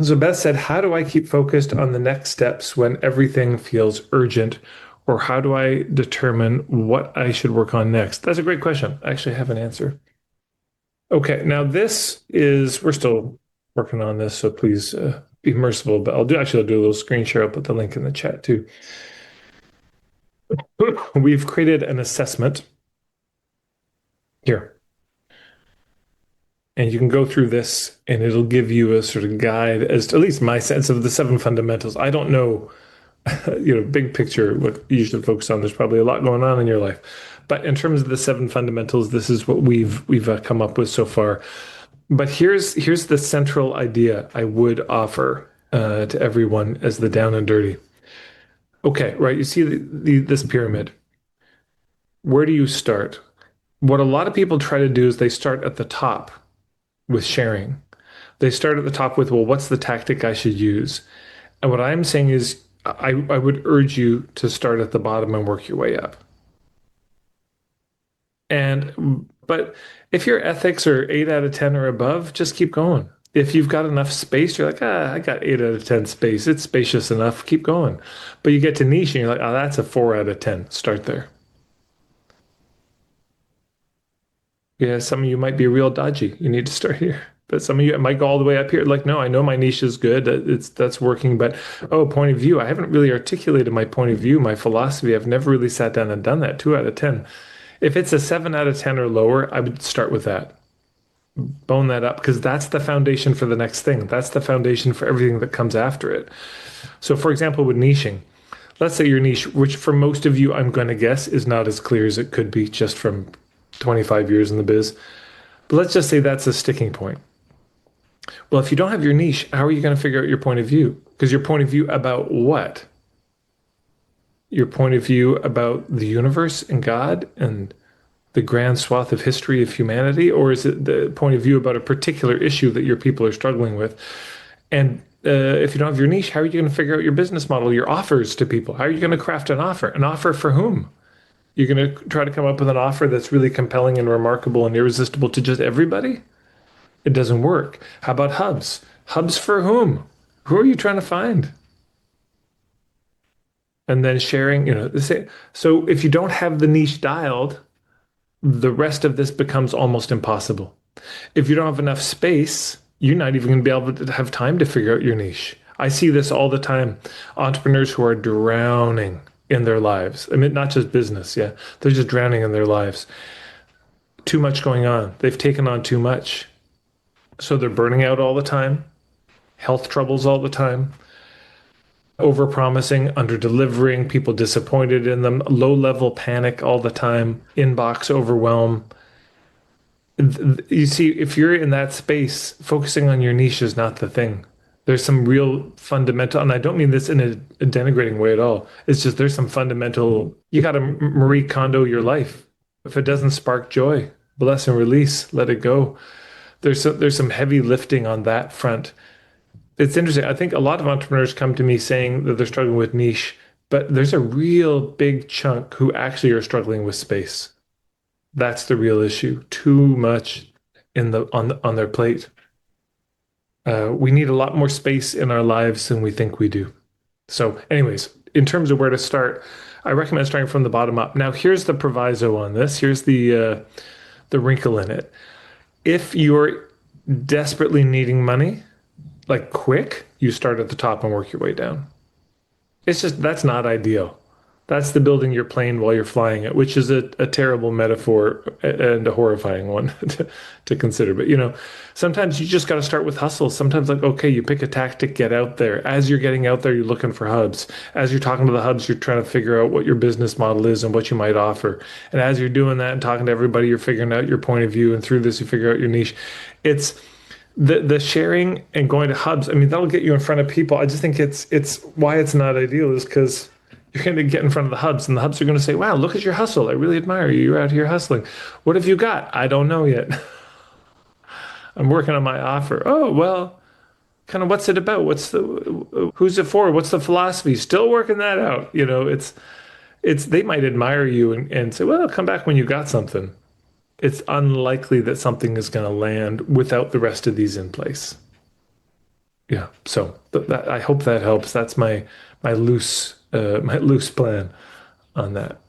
So Beth said, how do I keep focused on the next steps when everything feels urgent? Or how do I determine what I should work on next? That's a great question. I actually have an answer. Okay, now we're still working on this, so please be merciful, but I'll do a little screen share. I'll put the link in the chat too. We've created an assessment here, and you can go through this and it'll give you a sort of guide as to at least my sense of the seven fundamentals. I don't know, big picture, what you should focus on. There's probably a lot going on in your life. But in terms of the seven fundamentals, this is what we've come up with so far. But here's the central idea I would offer to everyone as the down and dirty. Okay, right. You see this pyramid. Where do you start? What a lot of people try to do is they start at the top with sharing. They start at the top with, well, what's the tactic I should use? And what I'm saying is, I would urge you to start at the bottom and work your way up. But if your ethics are 8 out of 10 or above, just keep going. If you've got enough space, you're like, I got 8 out of 10 space. It's spacious enough. Keep going. But you get to niche and you're like, oh, that's a 4 out of 10. Start there. Yeah, some of you might be real dodgy. You need to start here. But some of you might go all the way up here. Like, no, I know my niche is good. That's working. But oh, point of view. I haven't really articulated my point of view, my philosophy. I've never really sat down and done that. 2 out of 10. If it's a 7 out of 10 or lower, I would start with that. Bone that up because that's the foundation for the next thing. That's the foundation for everything that comes after it. So, for example, with niching, let's say your niche, which for most of you, I'm going to guess is not as clear as it could be just from 25 years in the biz. But let's just say that's a sticking point. Well, if you don't have your niche, how are you going to figure out your point of view? Because your point of view about what? Your point of view about the universe and God and the grand swath of history of humanity? Or is it the point of view about a particular issue that your people are struggling with? And if you don't have your niche, how are you going to figure out your business model, your offers to people? How are you going to craft an offer? An offer for whom? You're going to try to come up with an offer that's really compelling and remarkable and irresistible to just everybody? It doesn't work. How about hubs? Hubs for whom? Who are you trying to find? And then sharing, the same. So if you don't have the niche dialed, the rest of this becomes almost impossible. If you don't have enough space, you're not even going to be able to have time to figure out your niche. I see this all the time. Entrepreneurs who are drowning in their lives. I mean, not just business, yeah. They're just drowning in their lives. Too much going on. They've taken on too much. So they're burning out all the time, health troubles all the time, over promising, under delivering, people disappointed in them, low level panic all the time, inbox overwhelm. You see, if you're in that space, focusing on your niche is not the thing. There's some real fundamental, and I don't mean this in a denigrating way at all. It's just there's some fundamental, you got to Marie Kondo your life. If it doesn't spark joy, bless and release, let it go. There's some heavy lifting on that front. It's interesting. I think a lot of entrepreneurs come to me saying that they're struggling with niche, but there's a real big chunk who actually are struggling with space. That's the real issue. Too much on their plate. We need a lot more space in our lives than we think we do. So, anyways, in terms of where to start, I recommend starting from the bottom up. Now, here's the proviso on this. Here's the wrinkle in it. If you're desperately needing money, like quick, you start at the top and work your way down. It's just that's not ideal. That's the building your plane while you're flying it, which is a terrible metaphor and a horrifying one to consider. But sometimes you just got to start with hustle. Sometimes, like, okay, you pick a tactic, get out there. As you're getting out there, you're looking for hubs. As you're talking to the hubs, you're trying to figure out what your business model is and what you might offer. And as you're doing that and talking to everybody, you're figuring out your point of view. And through this, you figure out your niche. It's the sharing and going to hubs. I mean, that'll get you in front of people. I just think it's why it's not ideal is because you're going to get in front of the hubs, and the hubs are going to say, wow, look at your hustle. I really admire you. You're out here hustling. What have you got? I don't know yet. I'm working on my offer. Oh, well, kind of what's it about? Who's it for? What's the philosophy? Still working that out. They might admire you and say, well, come back when you got something. It's unlikely that something is going to land without the rest of these in place. Yeah. So that I hope that helps. That's my loose my loose plan on that.